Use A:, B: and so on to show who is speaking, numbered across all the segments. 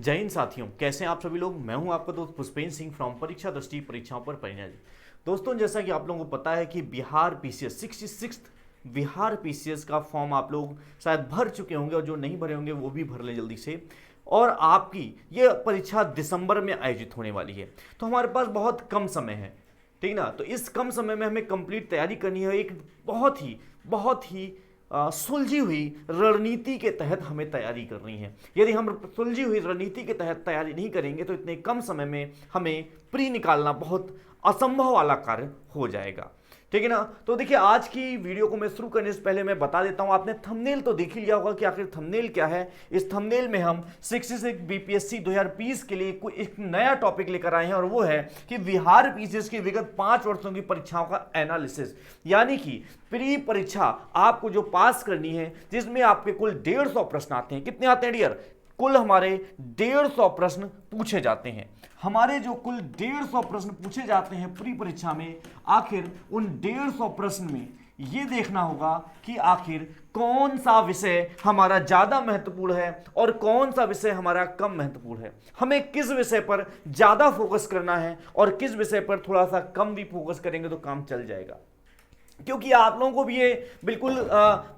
A: जय हिंद साथियों, कैसे हैं आप सभी लोग। मैं हूं आपका दोस्त पुष्पेंद्र सिंह फ्रॉम परीक्षा दृष्टि परीक्षाओं पर परिणय। दोस्तों, जैसा कि आप लोगों को पता है कि बिहार पीसीएस 66 बिहार पीसीएस का फॉर्म आप लोग शायद भर चुके होंगे और जो नहीं भरे होंगे वो भी भर लें जल्दी से। और आपकी ये परीक्षा दिसंबर में आयोजित होने वाली है, तो हमारे पास बहुत कम समय है, ठीक ना। तो इस कम समय में हमें कंप्लीट तैयारी करनी है। एक बहुत ही सुलझी हुई रणनीति के तहत हमें तैयारी करनी है। यदि हम सुलझी हुई रणनीति के तहत तैयारी नहीं करेंगे तो इतने कम समय में हमें प्री निकालना बहुत असंभव वाला कार्य हो जाएगा, ठीक है ना। तो देखिए, आज की वीडियो को मैं शुरू करने से पहले मैं बता देता हूं, आपने थंबनेल तो देख ही लिया होगा कि आखिर थंबनेल क्या है। इस थंबनेल में हम 66 बीपीएससी 2020 के लिए कोई एक नया टॉपिक लेकर आए हैं और वो है कि बिहार पीसीएस की विगत 5 वर्षों की परीक्षाओं का एनालिसिस, यानी कि प्री परीक्षा आपको जो पास करनी है, जिसमें आपके कुल 150 प्रश्न आते हैं। कितने आते हैं डियर? कुल हमारे 150 प्रश्न पूछे जाते हैं। हमारे जो कुल 150 प्रश्न पूछे जाते हैं प्री परीक्षा में, आखिर उन 150 प्रश्न में ये देखना होगा कि आखिर कौन सा विषय हमारा ज्यादा महत्वपूर्ण है और कौन सा विषय हमारा कम महत्वपूर्ण है। हमें किस विषय पर ज्यादा फोकस करना है और किस विषय पर थोड़ा सा कम भी फोकस करेंगे तो काम चल जाएगा। क्योंकि आप लोगों को भी ये बिल्कुल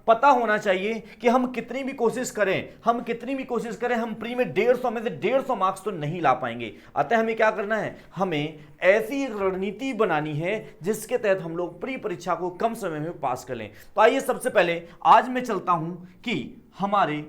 A: पता होना चाहिए कि हम कितनी भी कोशिश करें हम प्री में 150 में से 150 मार्क्स तो नहीं ला पाएंगे। अतः हमें क्या करना है, हमें ऐसी एक रणनीति बनानी है जिसके तहत हम लोग प्री परीक्षा को कम समय में पास कर लें। तो आइए सबसे पहले आज मैं चलता हूं कि हमारे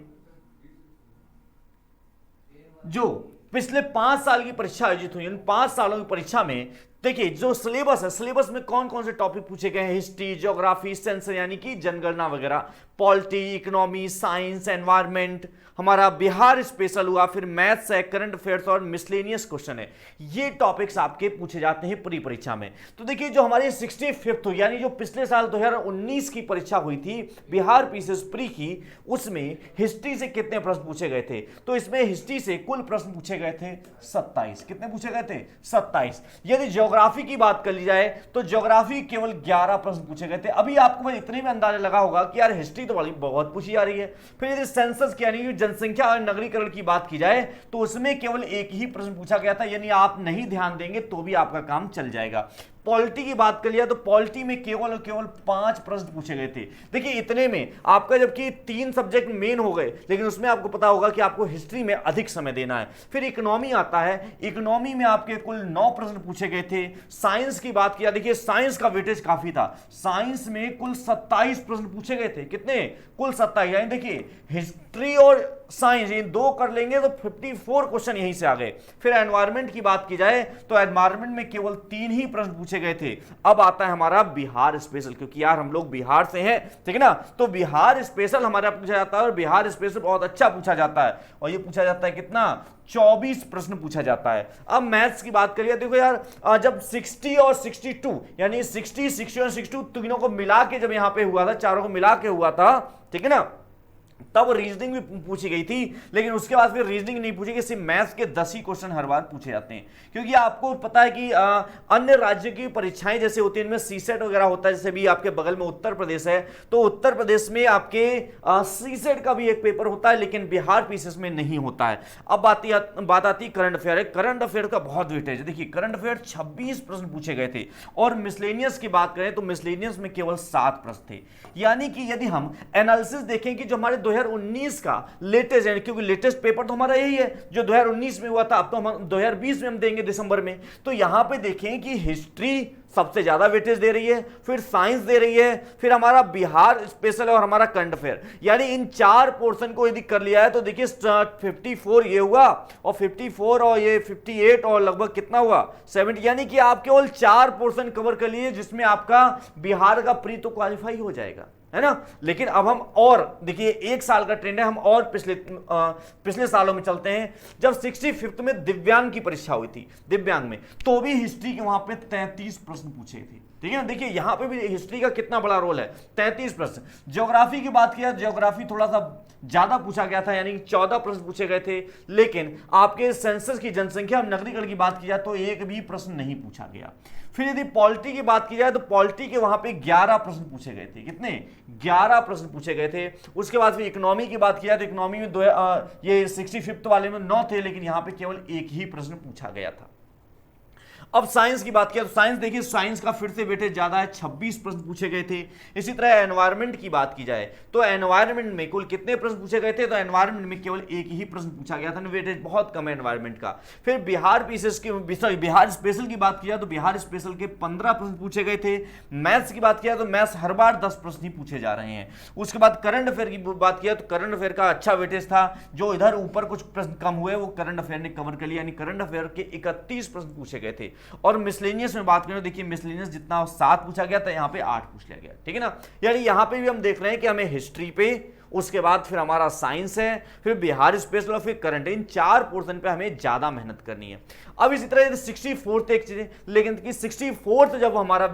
A: जो पिछले 5 साल की परीक्षा आयोजित हुई, उन 5 सालों की परीक्षा में देखिए जो सिलेबस है, सिलेबस में कौन कौन से टॉपिक पूछे गए हैं। हिस्ट्री, ज्योग्राफी, सेंस यानी कि जनगणना वगैरह, पॉलिटी, इकोनॉमी, साइंस, एनवायरमेंट, हमारा बिहार स्पेशल हुआ, फिर मैथ्स है, करंट अफेयर्स और मिसलेनियस क्वेश्चन है। ये टॉपिक्स आपके पूछे जाते हैं प्री परीक्षा में। तो देखिए, जो हमारी 65th यानी जो पिछले साल 2019 की परीक्षा हुई थी बिहार पीसीएस प्री की, उसमें हिस्ट्री से कितने प्रश्न पूछे गए थे? तो इसमें हिस्ट्री से कुल प्रश्न पूछे गए थे 27। कितने पूछे गए थे? 27। यदि ज्योग्राफी की बात कर ली जाए तो ज्योग्राफी केवल 11 प्रश्न पूछे गए थे। अभी आपको बस इतने में अंदाजा लगा होगा कि यार हिस्ट्री तो बड़ी बहुत पूछी जा रही है। फिर यदि सेंसस यानी जनसंख्या और नगरीकरण की बात की जाए तो उसमें केवल एक ही प्रश्न पूछा गया था, यानी आप नहीं ध्यान देंगे तो भी आपका काम चल जाएगा। पॉलिटी की बात कर लिया तो पॉलिटी में केवल और केवल 5 प्रश्न पूछे गए थे। देखिए, इतने में आपका जबकि 3 सब्जेक्ट मेन हो गए, लेकिन उसमें आपको पता होगा कि आपको हिस्ट्री में अधिक समय देना है। फिर इकोनॉमी आता है, इकोनॉमी में आपके कुल 9 प्रश्न पूछे गए थे। साइंस की बात किया, देखिए साइंस का वेटेज काफी था। साइंस में कुल 27 प्रश्न पूछे गए थे। कितने? कुल 27। यानी देखिए, हिस्ट्री और साइंस ये 2 कर लेंगे तो 54 क्वेश्चन यहीं से आ गए। फिर एनवायरमेंट की बात की जाए तो एनवायरमेंट में केवल 3 ही प्रश्न पूछे गए थे। अब आता है हमारा बिहार स्पेशल, क्योंकि यार हम लोग बिहार से हैं, ठीक है ना। तो बिहार स्पेशल हमारा पूछा जाता है और बिहार स्पेशल बहुत अच्छा पूछा जाता है। और ये पूछा जाता है कितना? 24 प्रश्न पूछा जाता है। अब मैथ्स की बात करिए, देखो यार, जब 60 और 62 यानी 60, 60 और 62 तीनों को मिला के जब यहां पे हुआ था, चारों को मिला के हुआ था, ठीक है ना, तब रीजनिंग भी पूछी गई थी। लेकिन उसके बाद फिर रीजनिंग नहीं पूछी गई, सिर्फ मैथ्स के 10 ही क्वेश्चन हर बार पूछे जाते हैं। क्योंकि आपको पता है कि अन्य राज्यों की परीक्षाएं जैसे होती है, इनमें सीसेट वगैरह होता है। जैसे भी आपके बगल में उत्तर प्रदेश है, तो उत्तर प्रदेश में आपके सीसेट का भी एक पेपर होता है, लेकिन बिहार पीसीएस में नहीं होता है। अब बात आती है करंट अफेयर है। करंट अफेयर का बहुत वेटेज है। देखिए, करंट अफेयर 26 प्रश्न पूछे गए थे। और मिसलेनियस की बात करें तो मिसलेनियस में केवल 7 प्रश्न थे। यानी कि यदि हम एनालिसिस देखें कि जो हमारे 2019 का लेटेस्ट है, क्योंकि लेटेस्ट पेपर तो हमारा यही है जो 2019 में हुआ था, अब तो हम 2020 में हम देंगे दिसंबर में। तो यहां पे देखें कि हिस्ट्री सबसे ज्यादा वेटेज दे रही है, फिर साइंस दे रही है, फिर हमारा बिहार स्पेशल और हमारा करंट अफेयर। यानी इन 4 पोर्शन को यदि कर लिया है तो देखिए 54 ये हुआ और 54 और ये 58 और लगभग कितना हुआ 70। यानी कि आप केवल 4 पोर्शन कवर कर लिए, जिसमें आपका बिहार का प्री तो क्वालिफाई हो जाएगा, है ना। लेकिन अब हम और देखिए, 1 साल का ट्रेंड है, हम और पिछले सालों में चलते हैं। जब 65th में दिव्यांग की परीक्षा हुई थी, दिव्यांग में तो भी हिस्ट्री के वहां पे 33 प्रश्न पूछे थे, ठीक है ना। देखिए यहां पे भी हिस्ट्री का कितना बड़ा रोल है, 33 प्रश्न। ज्योग्राफी की बात किया, ज्योग्राफी थोड़ा सा ज्यादा पूछा गया था, यानी 14 प्रश्न पूछे गए थे। लेकिन आपके सेंसस की जनसंख्या नगरीकरण की बात की जाए तो एक भी प्रश्न नहीं पूछा गया। फिर यदि पॉलिटी की बात की जाए तो पॉलिटी के वहां पे 11 प्रश्न पूछे गए थे। कितने? 11 प्रश्न पूछे गए थे। उसके बाद फिर इकोनॉमी की बात की जाए तो इकोनॉमी में ये 65th वाले में 9 थे, लेकिन यहां पे केवल एक ही प्रश्न पूछा गया था। अब साइंस की बात किया तो साइंस देखिए, साइंस का फिर से वेटेज ज्यादा है, 26 प्रश्न पूछे गए थे। इसी तरह एनवायरनमेंट की बात की जाए तो एनवायरनमेंट में कुल कितने प्रश्न पूछे गए थे? तो एनवायरनमेंट में केवल एक ही प्रश्न पूछा गया था, वेटेज बहुत कम है एनवायरनमेंट का। फिर बिहार पीसेस की, सॉरी बिहार स्पेशल की बात किया तो बिहार स्पेशल के 15 प्रश्न पूछे गए थे। मैथ्स की बात किया तो मैथ्स हर बार 10 प्रश्न ही पूछे जा रहे हैं। उसके बाद करंट अफेयर की बात किया तो करंट अफेयर का अच्छा वेटेज था, जो इधर ऊपर कुछ प्रश्न कम हुए वो करंट अफेयर ने कवर कर लिया, यानी करंट अफेयर के 31 प्रश्न पूछे गए थे। और मिसलेनियस में बात करें तो देखिए मिसलेनियस जितना 7 पूछा गया था, यहां पे 8 पूछ लिया गया, ठीक है ना। यानी यहां पे भी हम देख रहे हैं कि हमें हिस्ट्री पे, उसके बाद फिर हमारा साइंस है, फिर बिहार स्पेशल और फिर करंट, इन 4 पोर्शन पे हमें ज्यादा मेहनत करनी है। अब इसी तरह 64th एक चीज, लेकिन 64th जब हमारा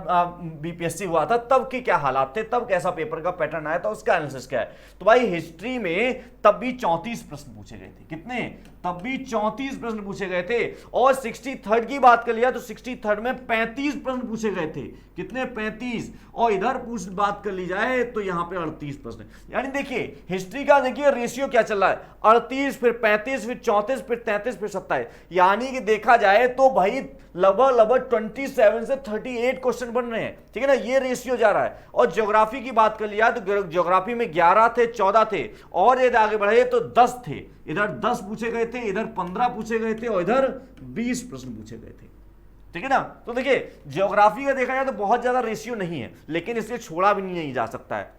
A: बीपीएससी हुआ था तब के क्या हालात थे, तब कैसा पेपर का पैटर्न आया था, उसका एनालिसिस क्या है। तो भाई हिस्ट्री में तब भी 34 प्रश्न पूछे गए थे। कितने? तब भी 34 प्रश्न पूछे गए थे। और 63rd की बात कर लिया तो 63rd में 35 प्रश्न पूछे गए थे। कितने? 35। और इधर बात कर ली जाए तो यहां पे 38 प्रश्न। यानी देखिए हिस्ट्री का देखिए रेशियो क्या चल रहा है, 38 फिर 35 फिर 34 फिर 33 फिर 27, यानी कि देखा जाए तो भाई लगभग 27 से 38 क्वेश्चन बन रहे हैं, ठीक है ना, ये रेशियो जा रहा है। और ज्योग्राफी की बात कर लिया तो ज्योग्राफी में 11 थे, 14 थे, और यदि आगे बढ़े तो 10 थे। इधर 10 पूछे गए थे, इधर 15 पूछे गए थे, और इधर 20 प्रश्न पूछे गए थे, ठीक है ना। तो देखिए ज्योग्राफी का देखा जाए तो बहुत ज्यादा रेशियो नहीं है, लेकिन इसलिए छोड़ा भी नहीं जा सकता है।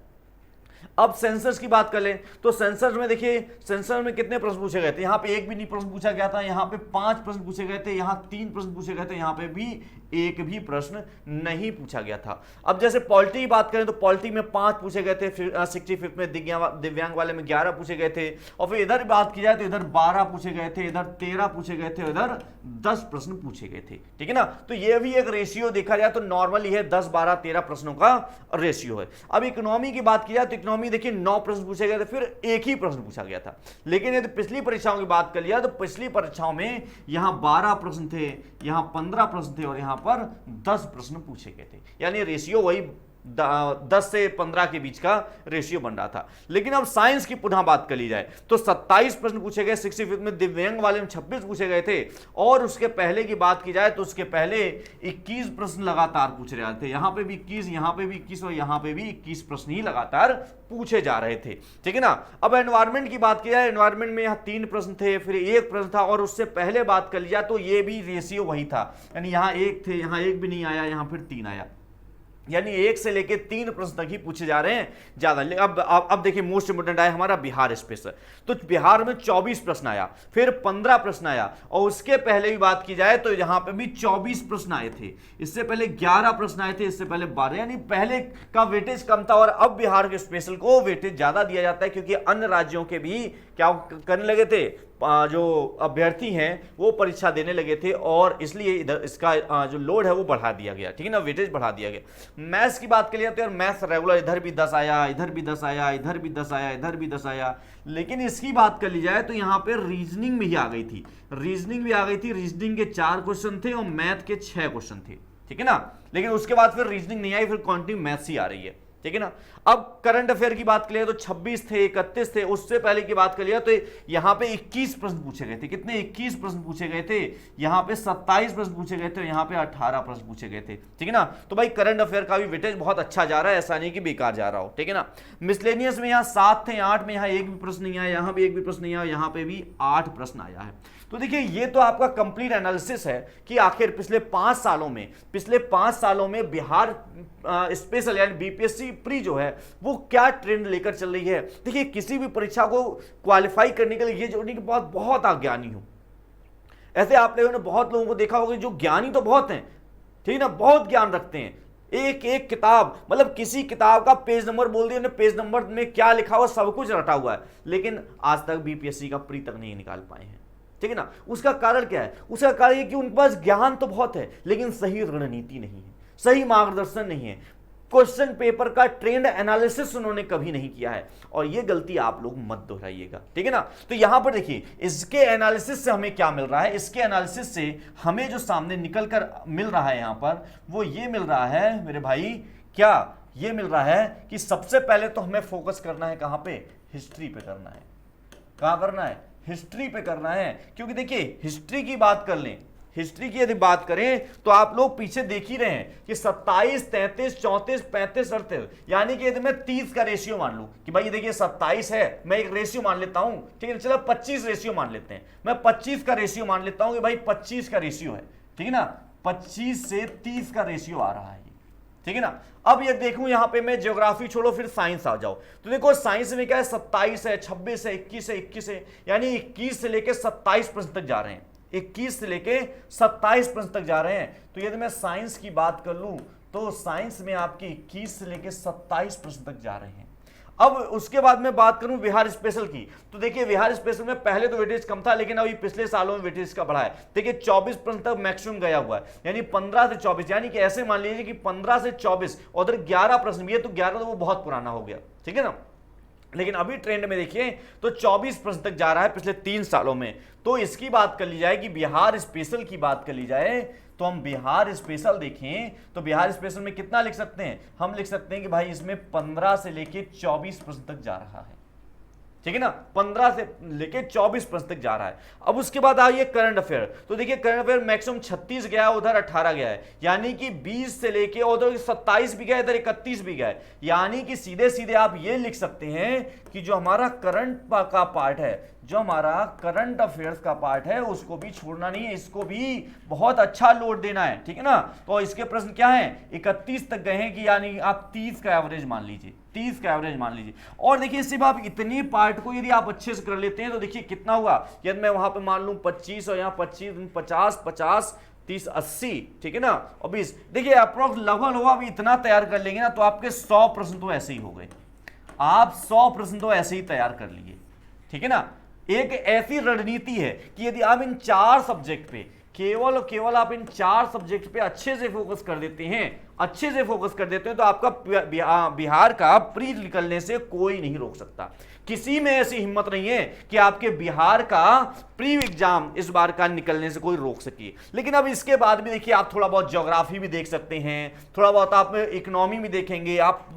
A: अब सेंसस की बात कर लें तो सेंसस में देखिए, सेंसस में कितने प्रश्न पूछे गए थे? यहां पे एक भी नहीं प्रश्न पूछा गया था, यहां पे 5 प्रश्न पूछे गए थे, यहां 3 प्रश्न पूछे गए थे, यहां पे भी एक भी प्रश्न नहीं पूछा गया था। अब जैसे पॉलिटी की बात करें तो पॉलिटी में 5 पूछे गए थे, 65th में दिव्यांग वाले में 11 पूछे गए थे, और फिर इधर बात की जाए तो इधर 12 पूछे गए थे, इधर 13 पूछे गए थे, इधर 10 प्रश्न पूछे गए थे, ठीक है ना। तो ये भी एक रेशियो देखा जाए तो नॉर्मली है, 10 12 13 प्रश्नों का रेशियो है। अब इकोनॉमी की बात की जाए तो इकोनॉमी देखिए 9 प्रश्न पूछे गए थे, फिर एक ही प्रश्न पूछा गया था। लेकिन यदि पिछली परीक्षाओं की बात कर लिया तो पिछली परीक्षाओं में यहां 12 प्रश्न थे, यहां 15 प्रश्न थे, और यहां पर 10 प्रश्न पूछे गए थे, यानी रेशियो वही 10 से 15 के बीच का रेशियो बन रहा था। लेकिन अब साइंस की पुनः बात कर ली जाए तो 27 प्रश्न पूछे गए, 65th में दिव्यांग वाले में 26 पूछे गए थे, और उसके पहले की बात की जाए तो उसके पहले 21 प्रश्न लगातार पूछे जा रहे थे। यहां पे भी 21, यहां पे भी 21, और यहां पे भी 21 प्रश्न ही लगातार पूछे जा रहे थे, ठीक है ना। अब एनवायरनमेंट की बात की जाए, एनवायरनमेंट में यहां 3 प्रश्न थे, फिर 1 प्रश्न था, और उससे पहले बात कर लिया तो ये भी रेशियो वही था, यानी यहां 1 थे, यहां 1 भी नहीं आया, यहां फिर 3 आया, यानी 1 से लेके 3 प्रश्न तक ही पूछे जा रहे हैं ज्यादा। अब देखिए मोस्ट इंपोर्टेंट आया हमारा बिहार स्पेशल, तो बिहार में 24 प्रश्न आया, फिर 15 प्रश्न आया, और उसके पहले भी बात की जाए तो यहां पे भी 24 प्रश्न आए थे, इससे पहले 11 प्रश्न आए थे, इससे पहले 12, यानी पहले का वेटेज कम था, और अब बिहार के स्पेशल को वेटेज ज्यादा दिया जाता है, क्योंकि अन्य राज्यों के भी क्या करने लगे थे, जो अभ्यर्थी हैं वो परीक्षा देने लगे थे, और इसलिए इधर इसका जो लोड है वो बढ़ा दिया गया, ठीक है ना, वेटेज बढ़ा दिया गया। मैथ्स की बात करिए तो यार मैथ्स रेगुलर, इधर भी 10 आया, इधर भी 10 आया, इधर भी 10 आया, इधर भी 10 आया। लेकिन इसकी बात कर ली जाए तो यहाँ पे रीजनिंग भी आ गई थी, रीजनिंग भी आ गई थी, रीजनिंग के 4 क्वेश्चन थे और मैथ के 6 क्वेश्चन थे, ठीक है ना। लेकिन उसके बाद फिर रीजनिंग नहीं आई, फिर क्वांटिटी मैथ्स ही आ रही है, ठीक है ना। अब करंट अफेयर की बात करिए तो 26 थे, 31 थे, उससे पहले की बात कर लिया तो यहां पे 21 प्रश्न पूछे गए थे। कितने? 21 प्रश्न पूछे गए थे, यहां पे 27 प्रश्न पूछे गए थे, यहां पे 18 प्रश्न पूछे गए थे, ठीक है ना। तो भाई करंट अफेयर का भी वेटेज बहुत अच्छा जा रहा है, ऐसा नहीं कि बेकार जा रहा हो, ठीक है ना। मिसलेनियस में यहां 7 थे, 8 में यहां एक भी प्रश्न नहीं आया, यहां भी एक भी प्रश्न नहीं आया, यहां पे भी 8 प्रश्न आया है। तो देखिए ये तो आपका कंप्लीट एनालिसिस है कि आखिर पिछले 5 सालों में बिहार स्पेशल यानी बीपीएससी प्री जो है वो क्या ट्रेंड लेकर चल रही है। देखिए किसी भी परीक्षा को क्वालिफाई करने के लिए ये जरूरी कि बहुत अज्ञानी हो। ऐसे आप लोगों ने बहुत लोगों को देखा होगा जो ज्ञानी तो बहुत हैं, ठीक है ना, बहुत ज्ञान रखते हैं, एक एक किताब, मतलब किसी किताब का पेज नंबर बोल दिया, पेज नंबर में क्या लिखा हुआ सब कुछ रटा हुआ है, लेकिन आज तक बीपीएससी का प्री तक नहीं निकाल पाए हैं, ठीक है ना। उसका कारण क्या है? उसका कारण ये कि उनके पास ज्ञान तो बहुत है लेकिन सही रणनीति नहीं है, सही मार्गदर्शन नहीं है। क्वेश्चन पेपर का ट्रेंड एनालिसिस उन्होंने कभी नहीं किया है, और ये गलती आप लोग मत दोहराइएगा, ठीक है ना। तो यहां पर देखिए इसके एनालिसिस से हमें क्या मिल रहा है, इसके एनालिसिस से हमें जो सामने निकल कर मिल रहा है यहां पर, वो ये मिल रहा है मेरे भाई, क्या ये मिल रहा है कि सबसे पहले तो हमें फोकस करना है कहां पे, हिस्ट्री पे करना है। कहां करना है, हिस्ट्री पे करना है, क्योंकि देखिए हिस्ट्री की बात कर लें, हिस्ट्री की यदि बात करें तो आप लोग पीछे देख ही रहे हैं कि 27, 33, 34, 35, 38, यानी कि यदि मैं 30 का रेशियो मान लूं कि भाई देखिए 27 है, मैं एक रेशियो मान लेता हूं, ठीक है, चलो 25 रेशियो मान लेते हैं, मैं 25 का रेशियो मान लेता हूं कि भाई 25 का रेशियो है, ठीक है ना, 25 से 30 का रेशियो आ रहा है, ठीक है ना। अब ये देखूं यहां पे, मैं ज्योग्राफी छोड़ो फिर साइंस आ जाओ, तो देखो साइंस में क्या है, 27 है, 26 है, 21 है, 21 है, यानी 21 से लेकर 27 प्रश्न तक जा रहे हैं, 21 से लेके 27 प्रश्न तक जा रहे हैं। तो यदि मैं साइंस की बात कर लूं तो साइंस में आपकी 21 से लेके 27 प्रश्न तक जा रहे हैं। अब उसके बाद में बात करूं बिहार स्पेशल की, तो देखिए बिहार स्पेशल में पहले तो वेटेज कम था, लेकिन अभी पिछले सालों में वेटेज का बढ़ा है। देखिए 24 प्रश्न तक मैक्सिमम गया हुआ है, यानी 15 से 24, यानी कि ऐसे मान लीजिए कि 15 से 24 और उधर 11 प्रश्न भी है, तो 11 तो वो बहुत पुराना हो गया, ठीक है ना। लेकिन अभी ट्रेंड में देखिए तो 24 प्रश्न तक जा रहा है पिछले 3 सालों में। तो इसकी बात कर ली जाए कि बिहार स्पेशल की बात कर ली जाए, तो हम बिहार स्पेशल देखें तो बिहार स्पेशल में कितना लिख सकते हैं, हम लिख सकते हैं कि भाई इसमें 15 से लेके 24 प्रश्न तक जा रहा है, ठीक है ना, 15 से लेके 24 प्रश्न तक जा रहा है। अब उसके बाद आइए करंट अफेयर, तो देखिए करंट अफेयर मैक्सिमम 36 गया है, उधर 18 गया है, यानी कि 20 से लेके उधर 27 भी गया, इधर 31 भी गया है, यानी कि सीधे सीधे आप ये लिख सकते हैं कि जो हमारा करंट का पार्ट है, जो हमारा करंट अफेयर्स का पार्ट है, उसको भी छोड़ना नहीं है, इसको भी बहुत अच्छा लोड देना है, ठीक है ना। तो इसके प्रश्न क्या है, 31 तक गए हैं कि यानी आप 30 का एवरेज मान लीजिए, 30 का एवरेज मान लीजिए। और देखिए सिर्फ आप इतनी पार्ट को यदि आप अच्छे से कर लेते हैं तो देखिए कितना हुआ, यदि मैं वहां पे मान लूं 25 और यहाँ 25, 50, 50, 30, 80, ठीक है ना, और 20, देखिए अप्रोक्स लगभग आप इतना तैयार कर लेंगे ना तो आपके 100 प्रश्न तो ऐसे ही हो गए, आप 100 प्रश्न तो ऐसे ही तैयार कर लिए, ठीक है ना। एक ऐसी रणनीति है कि यदि आप इन 4 सब्जेक्ट पे केवल और केवल आप इन 4 सब्जेक्ट पे अच्छे से फोकस कर देते हैं, अच्छे से फोकस कर देते हैं, तो आपका बिहार का प्री निकलने से कोई नहीं रोक सकता। किसी में ऐसी हिम्मत नहीं है कि आपके बिहार का प्री एग्जाम इस बार का निकलने से कोई रोक सके। लेकिन अब इसके बाद भी देखिए आप थोड़ा बहुत ज्योग्राफी भी देख सकते हैं, थोड़ा बहुत आप इकोनॉमी भी देखेंगे, आप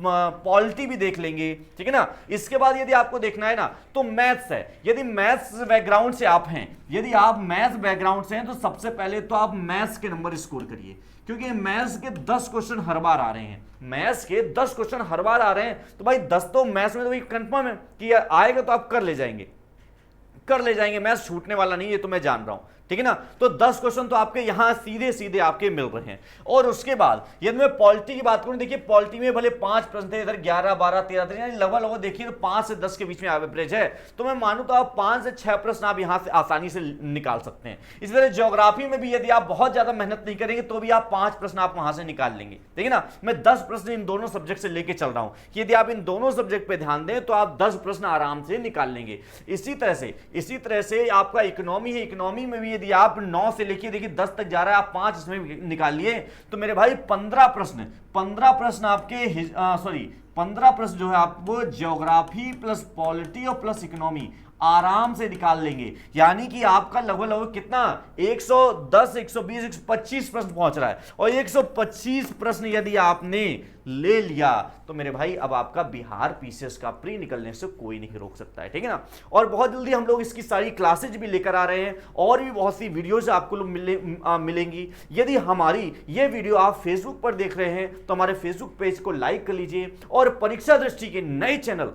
A: पॉलिटी भी देख लेंगे, ठीक है ना। इसके बाद यदि आपको देखना है ना तो मैथ्स है, यदि मैथ्स बैकग्राउंड से आप हैं, यदि आप मैथ्स बैकग्राउंड से हैं तो सबसे पहले तो आप मैथ्स के नंबर स्कोर करिए, क्योंकि मैथ्स के 10 क्वेश्चन हर बार आ रहे हैं, मैथ्स के 10 क्वेश्चन हर बार आ रहे हैं, तो भाई 10 तो मैथ्स में तो भाई कंफर्म है कि आएगा, तो आप कर ले जाएंगे, मैथ्स छूटने वाला नहीं है, तो मैं जान रहा हूं, ठीक है ना। तो 10 क्वेश्चन तो आपके यहां सीधे सीधे आपके मिल रहे हैं। और उसके बाद यदि मैं पॉलिटी की बात करूं, देखिए पॉलिटी में भले 5 प्रश्न थे, इधर 11, 12, 13 यानी लगभग देखिए तो 5 से 10 के बीच में एवरेज है, तो मैं मानूं तो आप 5 से 6 प्रश्न आप यहां से आसानी से निकाल सकते हैं। इसी तरह ज्योग्राफी में भी यदि आप बहुत ज्यादा मेहनत नहीं करेंगे तो भी आप 5 प्रश्न आप वहां से निकाल लेंगे, ठीक है ना। मैं 10 प्रश्न इन दोनों सब्जेक्ट से लेके चल रहा हूं कि यदि आप इन दोनों सब्जेक्ट पे ध्यान दें तो आप 10 प्रश्न आराम से निकाल लेंगे। इसी तरह से आपका इकोनॉमी है, इकोनॉमी में भी यदि आप 9 से लेके देखिए 10 तक जा रहा है, आप 5 इसमें निकाल लिए, तो मेरे भाई 15 प्रश्न आपके 15 प्रश्न जो है आप वो ज्योग्राफी प्लस पॉलिटी और प्लस इकोनॉमी आराम से निकाल लेंगे। यानी कि आपका लगभग कितना 110, 120, 125 प्रश्न पहुंच रहा है, और 125 प्रश्न यदि आपने ले लिया तो मेरे भाई अब आपका बिहार पीसीएस का प्री निकलने से कोई नहीं रोक सकता है, ठीक है ना। और बहुत जल्दी हम लोग इसकी सारी क्लासेज भी लेकर आ रहे हैं, और भी बहुत सी वीडियोज आपको मिलेंगी। यदि हमारी ये वीडियो आप फेसबुक पर देख रहे हैं तो हमारे फेसबुक पेज को लाइक कर लीजिए, और परीक्षा दृष्टि के नए चैनल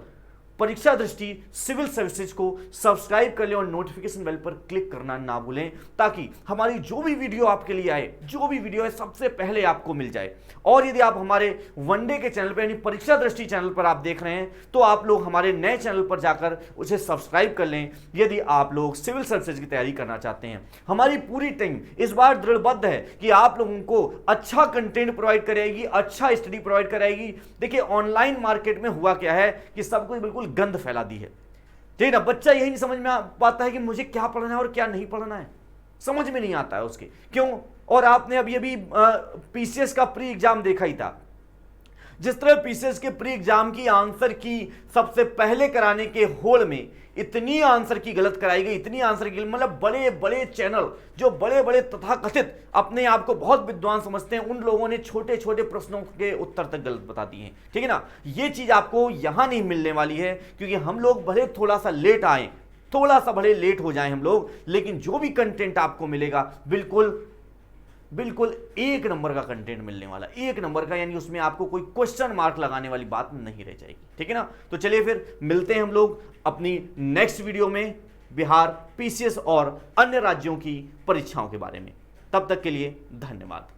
A: परीक्षा दृष्टि सिविल सर्विसेज को सब्सक्राइब कर लें और नोटिफिकेशन बेल पर क्लिक करना ना भूलें, ताकि हमारी जो भी वीडियो आपके लिए आए, जो भी वीडियो है सबसे पहले आपको मिल जाए। और यदि आप हमारे वनडे के चैनल पर यानी परीक्षा दृष्टि चैनल पर आप देख रहे हैं तो आप लोग हमारे नए चैनल पर जाकर उसे सब्सक्राइब कर लें, यदि आप लोग सिविल सर्विसेज की तैयारी करना चाहते हैं। हमारी पूरी टीम इस बार दृढ़बद्ध है कि आप लोगों को अच्छा कंटेंट प्रोवाइड करेगी, अच्छा स्टडी प्रोवाइड कराएगी। देखिए ऑनलाइन मार्केट में हुआ क्या है कि सब कुछ बिल्कुल गंद फैला दी है, ठीक है ना। बच्चा यही नहीं समझ में पाता है कि मुझे क्या पढ़ना है और क्या नहीं पढ़ना है, समझ में नहीं आता है उसके, क्यों। और आपने अभी पीसीएस का प्री एग्जाम देखा ही था, जिस तरह पीसीएस के प्री एग्जाम की आंसर की सबसे पहले कराने के होड़ में इतनी आंसर की गलत कराई गई, इतनी आंसर की, मतलब बड़े बड़े चैनल जो बड़े बड़े तथाकथित अपने आप को बहुत विद्वान समझते हैं, उन लोगों ने छोटे छोटे प्रश्नों के उत्तर तक गलत बता दिए हैं। ठीक है ना, ये चीज आपको यहां नहीं मिलने वाली है, क्योंकि हम लोग भले थोड़ा सा लेट आए, थोड़ा सा भले लेट हो जाए हम लोग, लेकिन जो भी कंटेंट आपको मिलेगा बिल्कुल बिल्कुल एक नंबर का कंटेंट मिलने वाला, एक नंबर का, यानी उसमें आपको कोई क्वेश्चन मार्क लगाने वाली बात नहीं रह जाएगी। ठीक है ना, तो चलिए फिर मिलते हैं हम लोग अपनी नेक्स्ट वीडियो में बिहार पीसीएस और अन्य राज्यों की परीक्षाओं के बारे में। तब तक के लिए धन्यवाद।